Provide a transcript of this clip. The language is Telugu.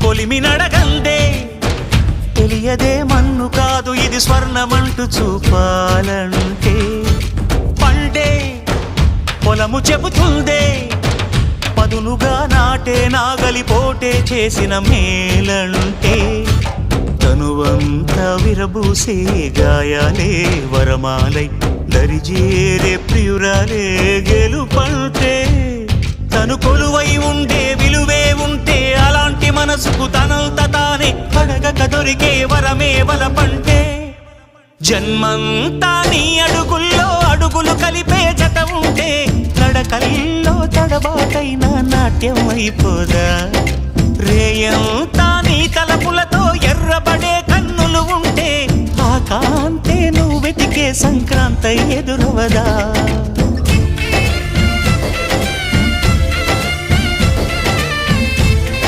కొలిమి నడగందే తెలియదే మన్ను కాదు ఇది స్వర్ణమంటూ చూపాలంటే పండే పొలము చెబుతుందే పదునుగా నాటే నాగలిపోటే చేసిన మేలంటే తనువంతా విరబూసే గాయాలే వరమాలై దరిజేరే ప్రియురాలే గెలుపంటే తను కొలువై ఉండే విలువే ఉంటే అలాంటి మనసుకు తనంత తానే అడగక దొరికే వరమే వలపంటే జన్మంతా నీ అడుగుల్లో అడుగులు కలిపే జత ఉంటే నడకల్లో తడబాటైన నాట్యం అయిపోదా రేయంతా నీ తలపులతో ఎర్రబడే కన్నులు ఉంటే ఆ కాంతే నువ్వు వెతికే సంక్రాంతి ఎదురవదా